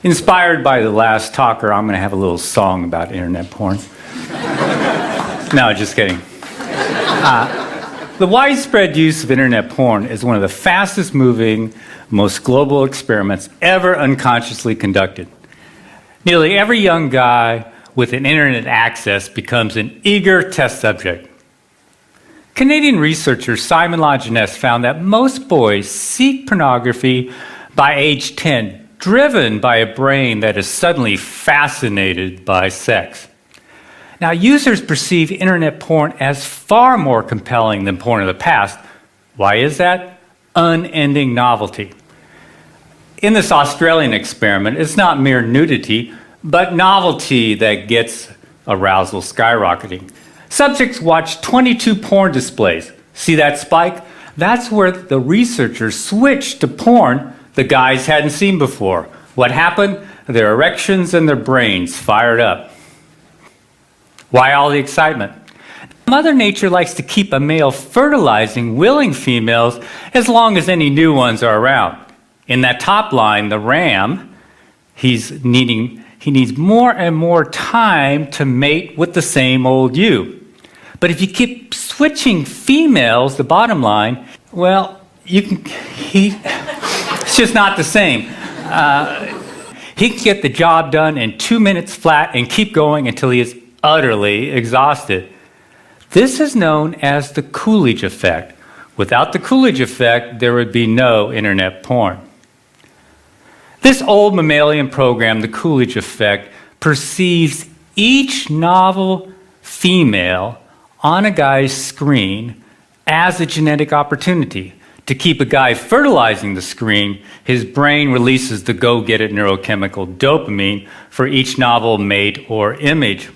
Inspired by the last talker, I'm going to have a little song about internet porn. No, just kidding. The widespread use of internet porn is one of the fastest moving, most global experiments ever unconsciously conducted. Nearly every young guy with an internet access becomes an eager test subject. Canadian researcher Simon Lajeunesse found that most boys seek pornography by age 10, driven by a brain that is suddenly fascinated by sex. Now, users perceive internet porn as far more compelling than porn of the past. Why is that? Unending novelty. In this Australian experiment, it's not mere nudity, but novelty that gets arousal skyrocketing. Subjects watch 22 porn displays. See that spike? That's where the researchers switched to porn the guys hadn't seen before. What happened? Their erections and their brains fired up. Why all the excitement? Mother Nature likes to keep a male fertilizing willing females as long as any new ones are around. In that top line, the ram, he needs more and more time to mate with the same old ewe. But if you keep switching females, the bottom line, well, it's just not the same. He can get the job done in 2 minutes flat and keep going until he is utterly exhausted. This is known as the Coolidge effect. Without the Coolidge effect, there would be no internet porn. This old mammalian program, the Coolidge effect, perceives each novel female on a guy's screen as a genetic opportunity. To keep a guy fertilizing the screen, his brain releases the go-get-it neurochemical dopamine for each novel mate or image.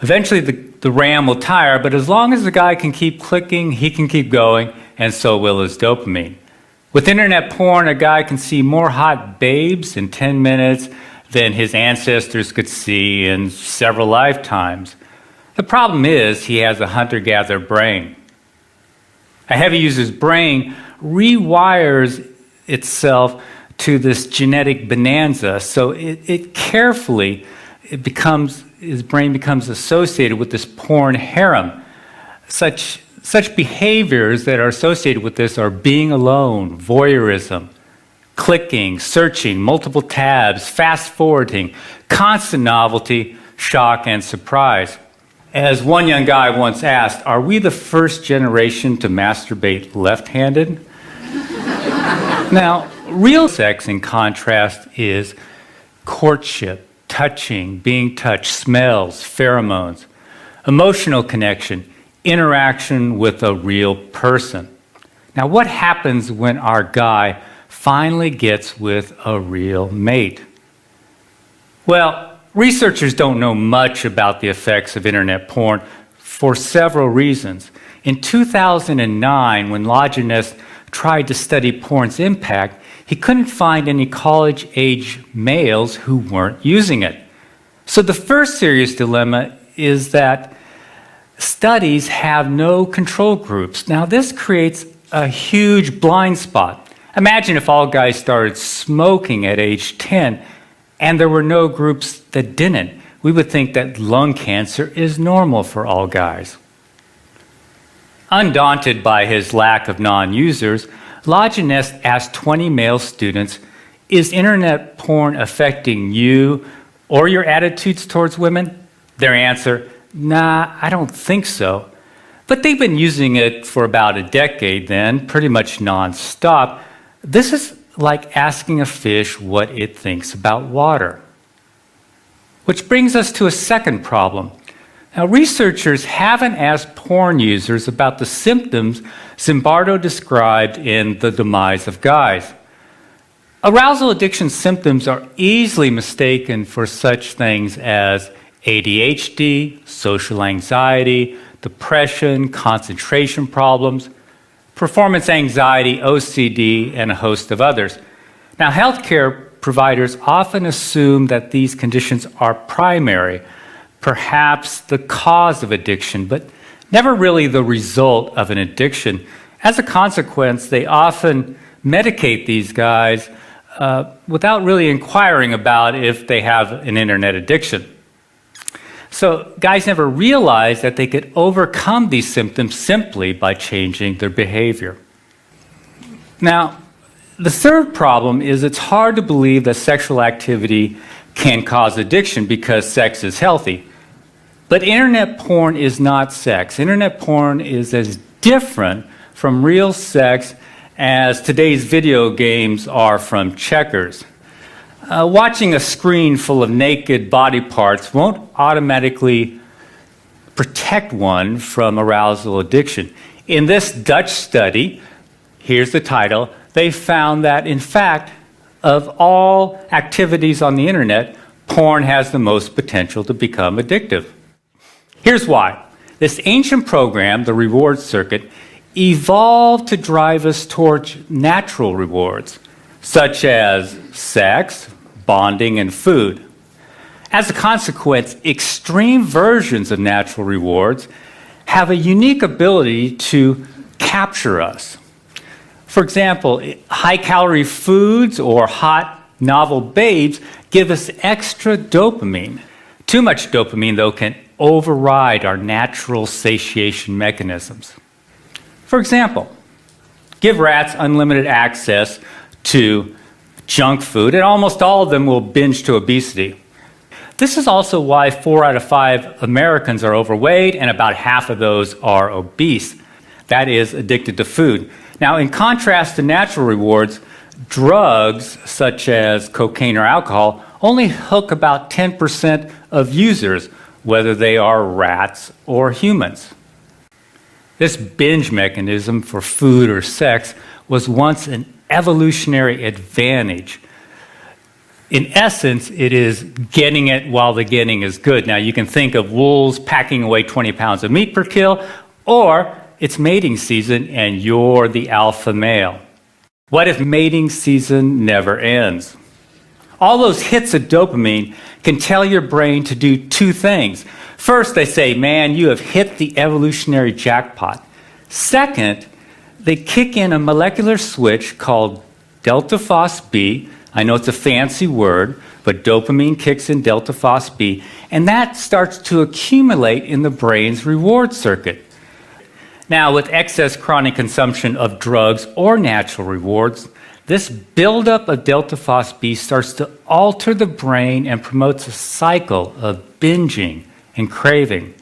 Eventually, the ram will tire, but as long as the guy can keep clicking, he can keep going, and so will his dopamine. With internet porn, a guy can see more hot babes in 10 minutes than his ancestors could see in several lifetimes. The problem is he has a hunter-gatherer brain. A heavy user's brain rewires itself to this genetic bonanza, so his brain becomes associated with this porn harem. Such behaviors that are associated with this are being alone, voyeurism, clicking, searching, multiple tabs, fast-forwarding, constant novelty, shock, and surprise. As one young guy once asked, are we the first generation to masturbate left-handed? Now, real sex, in contrast, is courtship, touching, being touched, smells, pheromones, emotional connection, interaction with a real person. Now, what happens when our guy finally gets with a real mate? Well, researchers don't know much about the effects of internet porn for several reasons. In 2009, when Lajeunesse tried to study porn's impact, he couldn't find any college-age males who weren't using it. So the first serious dilemma is that studies have no control groups. Now, this creates a huge blind spot. Imagine if all guys started smoking at age 10 and there were no groups that didn't. We would think that lung cancer is normal for all guys. Undaunted by his lack of non-users, Lajeunesse asked 20 male students, is internet porn affecting you or your attitudes towards women? Their answer, nah, I don't think so. But they've been using it for about a decade then, pretty much non-stop. This is like asking a fish what it thinks about water. Which brings us to a second problem. Now, researchers haven't asked porn users about the symptoms Zimbardo described in The Demise of Guys. Arousal addiction symptoms are easily mistaken for such things as ADHD, social anxiety, depression, concentration problems, performance anxiety, OCD, and a host of others. Now, healthcare providers often assume that these conditions are primary, perhaps the cause of addiction, but never really the result of an addiction. As a consequence, they often medicate these guys without really inquiring about if they have an internet addiction. So guys never realized that they could overcome these symptoms simply by changing their behavior. Now, the third problem is it's hard to believe that sexual activity can cause addiction because sex is healthy. But internet porn is not sex. Internet porn is as different from real sex as today's video games are from checkers. Watching a screen full of naked body parts won't automatically protect one from arousal addiction. In this Dutch study, here's the title, they found that, in fact, of all activities on the internet, porn has the most potential to become addictive. Here's why. This ancient program, the reward circuit, evolved to drive us towards natural rewards, such as sex, bonding, and food. As a consequence, extreme versions of natural rewards have a unique ability to capture us. For example, high-calorie foods or hot, novel babes give us extra dopamine. Too much dopamine, though, can override our natural satiation mechanisms. For example, give rats unlimited access to junk food, and almost all of them will binge to obesity. This is also why 4 out of 5 Americans are overweight and about half of those are obese. That is, addicted to food. Now, in contrast to natural rewards, drugs such as cocaine or alcohol only hook about 10% of users, whether they are rats or humans. This binge mechanism for food or sex was once an evolutionary advantage. In essence, it is getting it while the getting is good. Now, you can think of wolves packing away 20 pounds of meat per kill, or it's mating season and you're the alpha male. What if mating season never ends? All those hits of dopamine can tell your brain to do 2 things. First, they say, man, you have hit the evolutionary jackpot. Second, they kick in a molecular switch called delta phos-B. I know it's a fancy word, but dopamine kicks in delta phos-B, and that starts to accumulate in the brain's reward circuit. Now, with excess chronic consumption of drugs or natural rewards, this buildup of delta phos-B starts to alter the brain and promotes a cycle of binging and craving.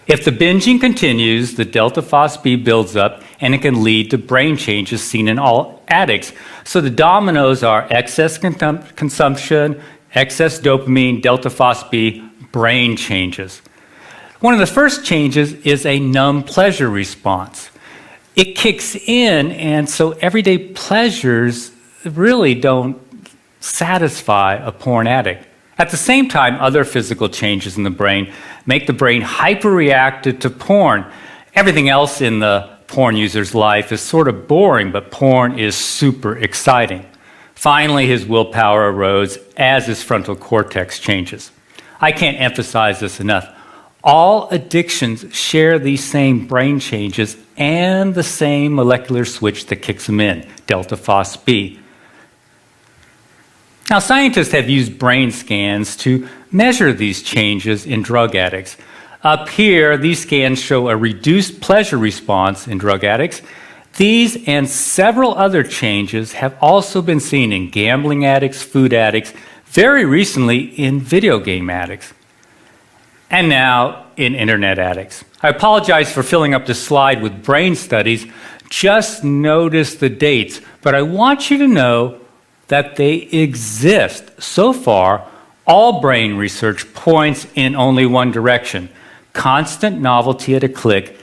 If the binging continues, the delta phos-B builds up and it can lead to brain changes seen in all addicts. So the dominoes are excess consumption, excess dopamine, delta phos-B, brain changes. One of the first changes is a numb pleasure response. It kicks in, and so everyday pleasures really don't satisfy a porn addict. At the same time, other physical changes in the brain make the brain hyperreactive to porn. Everything else in the porn user's life is sort of boring, but porn is super exciting. Finally, his willpower erodes as his frontal cortex changes. I can't emphasize this enough. All addictions share these same brain changes and the same molecular switch that kicks them in, delta phos-B. Now, scientists have used brain scans to measure these changes in drug addicts. Up here, these scans show a reduced pleasure response in drug addicts. These and several other changes have also been seen in gambling addicts, food addicts, very recently in video game addicts, and now in internet addicts. I apologize for filling up the slide with brain studies. Just notice the dates, but I want you to know that they exist. So far, all brain research points in only one direction. Constant novelty at a click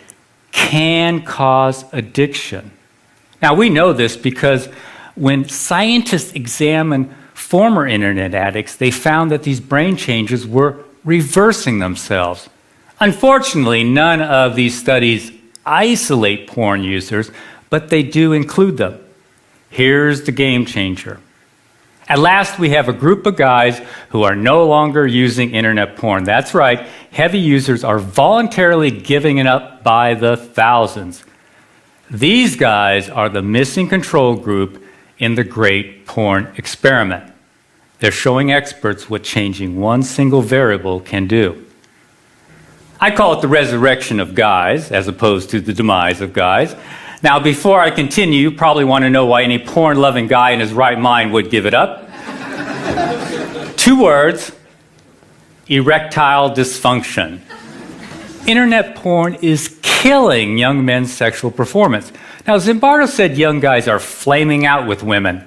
can cause addiction. Now, we know this because when scientists examined former internet addicts, they found that these brain changes were reversing themselves. Unfortunately, none of these studies isolate porn users, but they do include them. Here's the game changer. At last, we have a group of guys who are no longer using internet porn. That's right, heavy users are voluntarily giving it up by the thousands. These guys are the missing control group in the great porn experiment. They're showing experts what changing one single variable can do. I call it the resurrection of guys, as opposed to the demise of guys. Now, before I continue, you probably want to know why any porn-loving guy in his right mind would give it up. 2 words: erectile dysfunction. Internet porn is killing young men's sexual performance. Now, Zimbardo said young guys are flaming out with women.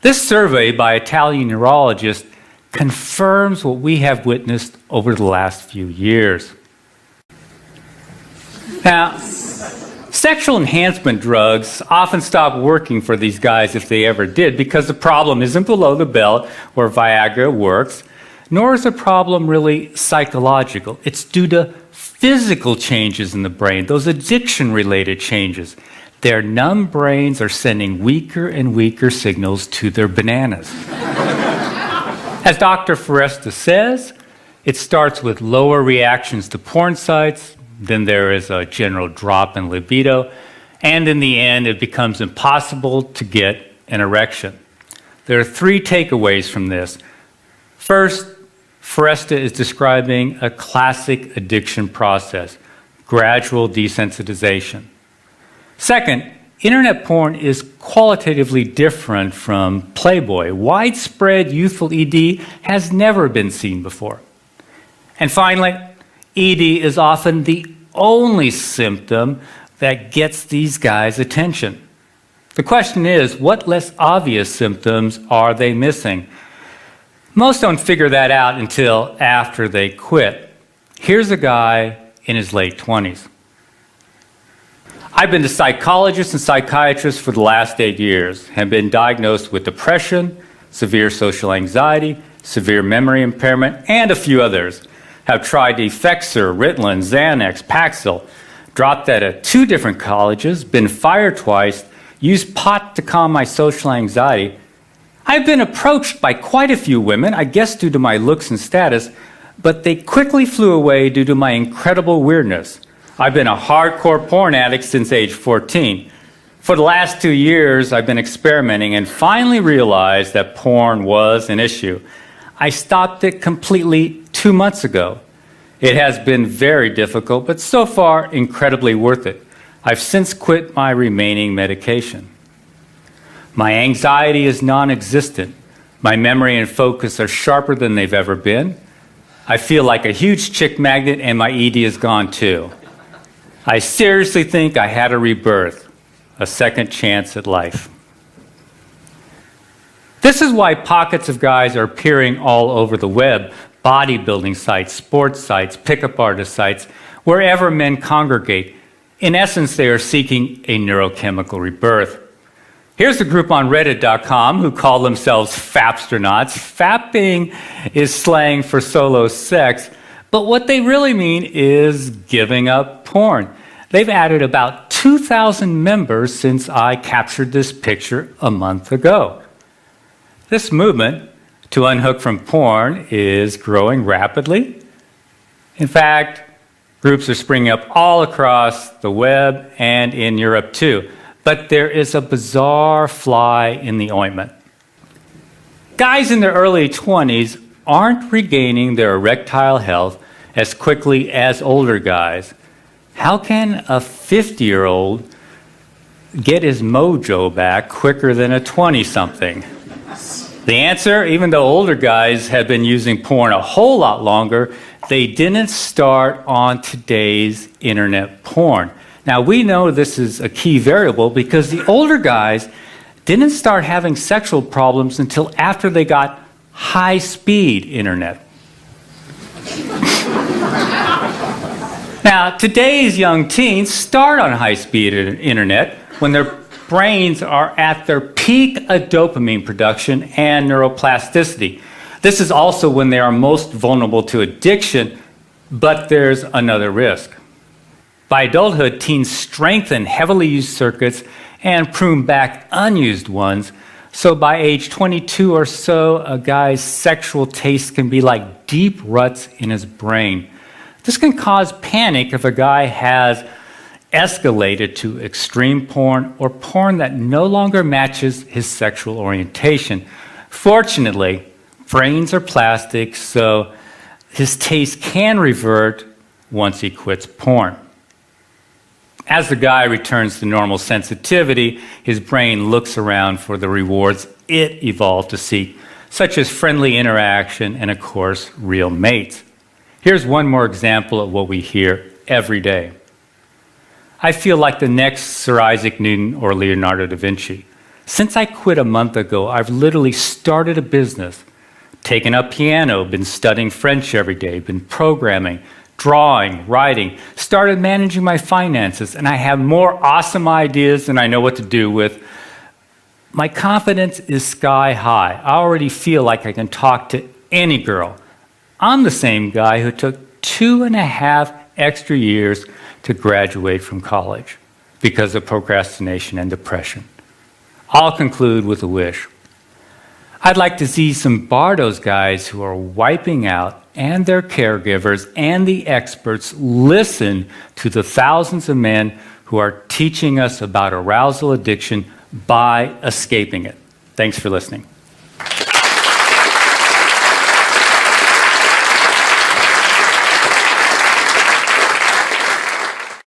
This survey by Italian neurologists confirms what we have witnessed over the last few years. Now, sexual enhancement drugs often stop working for these guys if they ever did, because the problem isn't below the belt where Viagra works, nor is the problem really psychological. It's due to physical changes in the brain, those addiction-related changes. Their numb brains are sending weaker and weaker signals to their bananas. As Dr. Foresta says, it starts with lower reactions to porn sites, then there is a general drop in libido, and in the end, it becomes impossible to get an erection. There are 3 takeaways from this. First, Foresta is describing a classic addiction process, gradual desensitization. Second, internet porn is qualitatively different from Playboy. Widespread youthful ED has never been seen before. And finally, ED is often the only symptom that gets these guys' attention. The question is, what less obvious symptoms are they missing? Most don't figure that out until after they quit. Here's a guy in his late 20s. I've been to psychologists and psychiatrists for the last 8 years, have been diagnosed with depression, severe social anxiety, severe memory impairment, and a few others. Have tried Effexor, Ritalin, Xanax, Paxil, dropped out of 2 different colleges, been fired twice, used pot to calm my social anxiety. I've been approached by quite a few women, I guess due to my looks and status, but they quickly flew away due to my incredible weirdness. I've been a hardcore porn addict since age 14. For the last 2 years, I've been experimenting and finally realized that porn was an issue. I stopped it completely 2 months ago. It has been very difficult, but so far incredibly worth it. I've since quit my remaining medication. My anxiety is non-existent. My memory and focus are sharper than they've ever been. I feel like a huge chick magnet, and my ED is gone too. I seriously think I had a rebirth, a second chance at life. This is why pockets of guys are appearing all over the web, bodybuilding sites, sports sites, pickup artist sites, wherever men congregate. In essence, they are seeking a neurochemical rebirth. Here's a group on Reddit.com who call themselves Fapsternauts. Fapping is slang for solo sex, but what they really mean is giving up porn. They've added about 2,000 members since I captured this picture a month ago. This movement to unhook from porn is growing rapidly. In fact, groups are springing up all across the web and in Europe too. But there is a bizarre fly in the ointment. Guys in their early 20s aren't regaining their erectile health as quickly as older guys. How can a 50-year-old get his mojo back quicker than a 20-something? The answer, even though older guys have been using porn a whole lot longer, they didn't start on today's internet porn. Now, we know this is a key variable because the older guys didn't start having sexual problems until after they got high-speed internet. Now, today's young teens start on high-speed internet when their brains are at their peak of dopamine production and neuroplasticity. This is also when they are most vulnerable to addiction, but there's another risk. By adulthood, teens strengthen heavily used circuits and prune back unused ones. So by age 22 or so, a guy's sexual taste can be like deep ruts in his brain. This can cause panic if a guy has escalated to extreme porn or porn that no longer matches his sexual orientation. Fortunately, brains are plastic, so his taste can revert once he quits porn. As the guy returns to normal sensitivity, his brain looks around for the rewards it evolved to seek, such as friendly interaction and, of course, real mates. Here's one more example of what we hear every day. I feel like the next Sir Isaac Newton or Leonardo da Vinci. Since I quit a month ago, I've literally started a business, taken up piano, been studying French every day, been programming, drawing, writing, started managing my finances, and I have more awesome ideas than I know what to do with. My confidence is sky high. I already feel like I can talk to any girl. I'm the same guy who took 2.5 extra years to graduate from college because of procrastination and depression. I'll conclude with a wish. I'd like to see some Bardos guys who are wiping out and their caregivers and the experts listen to the thousands of men who are teaching us about arousal addiction by escaping it. Thanks for listening.